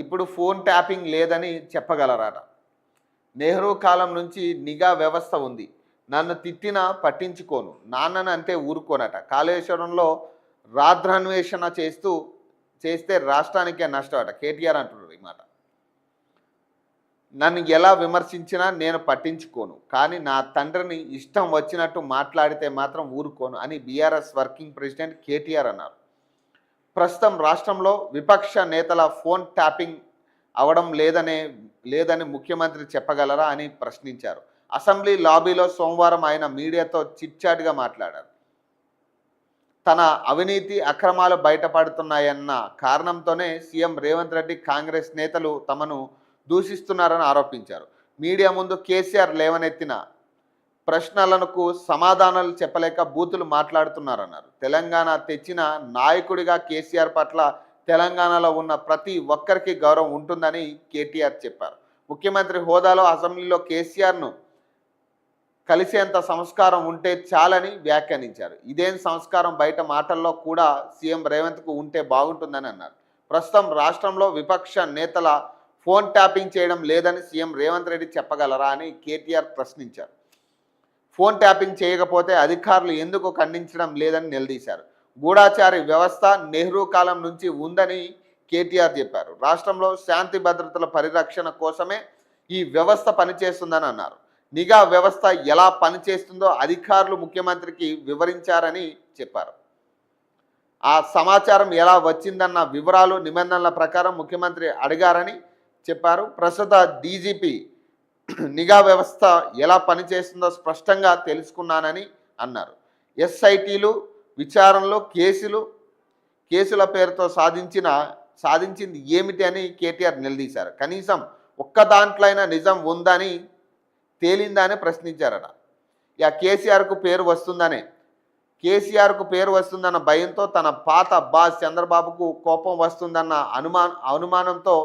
ఇప్పుడు phone tapping లేదని చెప్పగలరాట. నెహ్రూ కాలం నుంచి నిఘా వ్యవస్థ ఉంది. నన్ను తిట్టినా పట్టించుకోను. నాన్నని అంటే ఊరుకోనట. కాళేశ్వరంలో రాద్రాన్వేషణ చేస్తే రాష్ట్రానికే నష్టం అట. కేటీఆర్ అంటున్నారు ఈ మాట. నన్ను ఎలా విమర్శించినా నేను పట్టించుకోను. కానీ నా తండ్రిని ఇష్టం వచ్చినట్టు మాట్లాడితే మాత్రం ఊరుకోను అని బీఆర్ఎస్ వర్కింగ్ ప్రెసిడెంట్ కేటీఆర్ అన్నారు. ప్రస్తుతం రాష్ట్రంలో విపక్ష నేతల ఫోన్ ట్యాపింగ్ అవడం లేదని ముఖ్యమంత్రి చెప్పగలరా అని ప్రశ్నించారు. అసెంబ్లీ లాబీలో సోమవారం ఆయన మీడియాతో చిట్చాట్గా మాట్లాడారు. తన అవినీతి అక్రమాలు బయటపడుతున్నాయన్న కారణంతోనే సీఎం రేవంత్ రెడ్డి కాంగ్రెస్ నేతలు తమను దూషిస్తున్నారని ఆరోపించారు. మీడియా ముందు కేసీఆర్ లేవనెత్తిన ప్రశ్నలకు సమాధానాలు చెప్పలేక బూతులు మాట్లాడుతున్నారన్నారు. తెలంగాణ తెచ్చిన నాయకుడిగా కేసీఆర్ పట్ల తెలంగాణలో ఉన్న ప్రతి ఒక్కరికి గౌరవం ఉంటుందని కేటీఆర్ చెప్పారు. ముఖ్యమంత్రి హోదాలో అసెంబ్లీలో కేసీఆర్ను కలిసేంత సంస్కారం ఉంటే చాలని వ్యాఖ్యానించారు. ఇదేం సంస్కారం బయట మాటల్లో కూడా సీఎం రేవంత్కు ఉంటే బాగుంటుందని అన్నారు. ప్రస్తుతం రాష్ట్రంలో విపక్ష నేతల ఫోన్ ట్యాపింగ్ చేయడం లేదని సీఎం రేవంత్ రెడ్డి చెప్పగలరా అని కేటీఆర్ ప్రశ్నించారు. ఫోన్ ట్యాపింగ్ చేయకపోతే అధికారులు ఎందుకు ఖండించడం లేదని నిలదీశారు. గూఢాచారి వ్యవస్థ నెహ్రూ కాలం నుంచి ఉందని కేటీఆర్ చెప్పారు. రాష్ట్రంలో శాంతి భద్రతల పరిరక్షణ కోసమే ఈ వ్యవస్థ పనిచేస్తుందని అన్నారు. నిఘా వ్యవస్థ ఎలా పనిచేస్తుందో అధికారులు ముఖ్యమంత్రికి వివరించారని చెప్పారు. ఆ సమాచారం ఎలా వచ్చిందన్న వివరాలు నిబంధనల ప్రకారం ముఖ్యమంత్రి అడిగారని చెప్పారు. ప్రస్తుత డీజీపీ నిఘా వ్యవస్థ ఎలా పనిచేస్తుందో స్పష్టంగా తెలుసుకున్నానని అన్నారు. ఎస్ఐటీలు విచారణలో కేసుల పేరుతో సాధించింది ఏమిటి అని కేటీఆర్ నిలదీశారు. కనీసం ఒక్క దాంట్లైనా నిజం ఉందని తేలిందని ప్రశ్నించారట. కేసీఆర్కు పేరు వస్తుందన్న భయంతో తన పాత బాస్ చంద్రబాబుకు కోపం వస్తుందన్న అనుమానంతో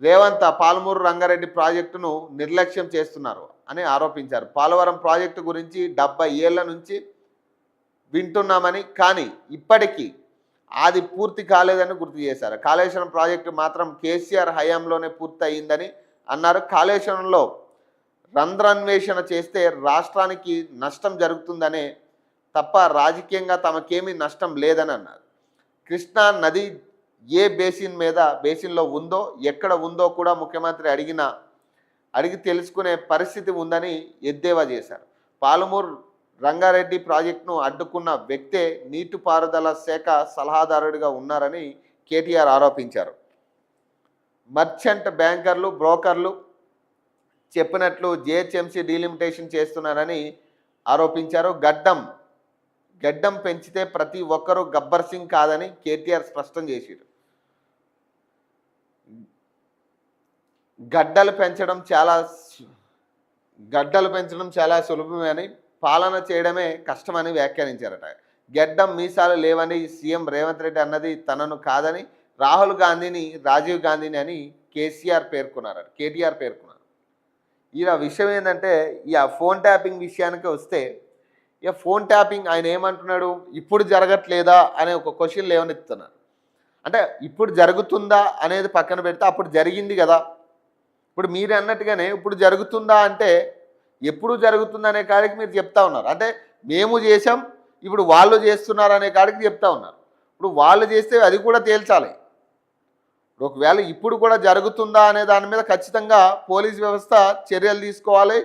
రేవంత్ పాలమూరు రంగారెడ్డి ప్రాజెక్టును నిర్లక్ష్యం చేస్తున్నారు అని ఆరోపించారు. పోలవరం ప్రాజెక్టు గురించి 70 ఏళ్ల నుంచి వింటున్నామని, కానీ ఇప్పటికీ అది పూర్తి కాలేదని గుర్తు చేశారు. కాళేశ్వరం ప్రాజెక్టు మాత్రం కేసీఆర్ హయాంలోనే పూర్తి అయిందని అన్నారు. కాళేశ్వరంలో రంధ్రాన్వేషణ చేస్తే రాష్ట్రానికి నష్టం జరుగుతుందనే తప్ప రాజకీయంగా తమకేమీ నష్టం లేదని అన్నారు. కృష్ణా నది ఏ బేసిన్లో ఉందో ఎక్కడ ఉందో కూడా ముఖ్యమంత్రి అడిగి తెలుసుకునే పరిస్థితి ఉందని ఎద్దేవా చేశారు. పాలమూరు రంగారెడ్డి ప్రాజెక్టును అడ్డుకున్న వ్యక్తే నీటిపారుదల శాఖ సలహాదారుడిగా ఉన్నారని కేటీఆర్ ఆరోపించారు. మర్చెంట్ బ్యాంకర్లు బ్రోకర్లు చెప్పినట్లు జిహెచ్ఎంసీ డీలిమిటేషన్ చేస్తున్నారని ఆరోపించారు. గడ్డం పెంచితే ప్రతి ఒక్కరూ గబ్బర్ సింగ్ కాదని కేటీఆర్ స్పష్టం చేశారు. గడ్డలు పెంచడం చాలా సులభమే అని, పాలన చేయడమే కష్టమని వ్యాఖ్యానించారట. గడ్డం మీసాలు లేవని సీఎం రేవంత్ రెడ్డి అన్నది తనను కాదని రాహుల్ గాంధీని రాజీవ్ గాంధీని అని కేటీఆర్ పేర్కొన్నారు. విషయం ఏంటంటే ఫోన్ ట్యాపింగ్ విషయానికి వస్తే ఫోన్ ట్యాపింగ్ ఆయన ఏమంటున్నాడు, ఇప్పుడు జరగట్లేదా అనే ఒక క్వశ్చన్ లేవనెత్తున్నారు. అంటే ఇప్పుడు జరుగుతుందా అనేది పక్కన పెడితే అప్పుడు జరిగింది కదా. ఇప్పుడు మీరు అన్నట్టుగానే ఇప్పుడు జరుగుతుందా అంటే ఎప్పుడు జరుగుతుందా అనే కాడికి మీరు చెప్తా ఉన్నారు. అంటే మేము చేసాం, ఇప్పుడు వాళ్ళు చేస్తున్నారు అనే కాడికి చెప్తా ఉన్నారు. ఇప్పుడు వాళ్ళు చేస్తే అది కూడా తేల్చాలి. ఒకవేళ ఇప్పుడు కూడా జరుగుతుందా అనే దాని మీద ఖచ్చితంగా పోలీస్ వ్యవస్థ చర్యలు తీసుకోవాలి,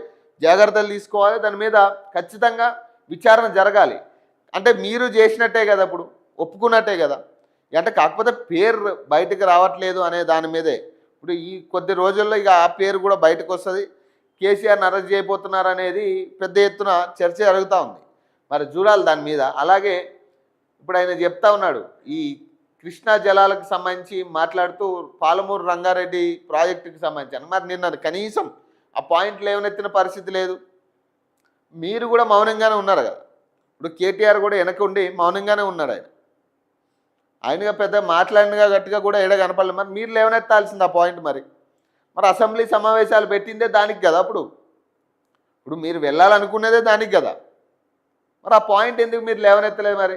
జాగ్రత్తలు తీసుకోవాలి. దాని మీద ఖచ్చితంగా విచారణ జరగాలి. అంటే మీరు చేసినట్టే కదా, ఇప్పుడు ఒప్పుకున్నట్టే కదా. అంటే కాకపోతే పేరు బయటకు రావట్లేదు అనే దాని మీదే ఇప్పుడు ఈ కొద్ది రోజుల్లో ఆ పేరు కూడా బయటకు వస్తుంది. కేసీఆర్ని అరెస్ట్ చేయబోతున్నారు అనేది పెద్ద ఎత్తున చర్చ జరుగుతూ ఉంది. మరి చూడాలి దాని మీద. అలాగే ఇప్పుడు ఆయన చెప్తా ఉన్నాడు, ఈ కృష్ణా జలాలకు సంబంధించి మాట్లాడుతూ పాలమూరు రంగారెడ్డి ప్రాజెక్టుకి సంబంధించి మరి నిన్న కనీసం ఆ పాయింట్లు లేవనెత్తిన పరిస్థితి లేదు. మీరు కూడా మౌనంగానే ఉన్నారు కదా. ఇప్పుడు కేటీఆర్ కూడా వెనక ఉండి మౌనంగానే ఉన్నాడు. ఆయనగా పెద్ద మాట్లాడినగా గట్టిగా కూడా ఎడ కనపడలేదు. మరి మీరు లేవనెత్తాల్సింది ఆ పాయింట్. మరి అసెంబ్లీ సమావేశాలు పెట్టిందే దానికి కదా. ఇప్పుడు మీరు వెళ్ళాలనుకునేదే దానికి కదా. మరి ఆ పాయింట్ ఎందుకు మీరు లేవనెత్తలేదు? మరి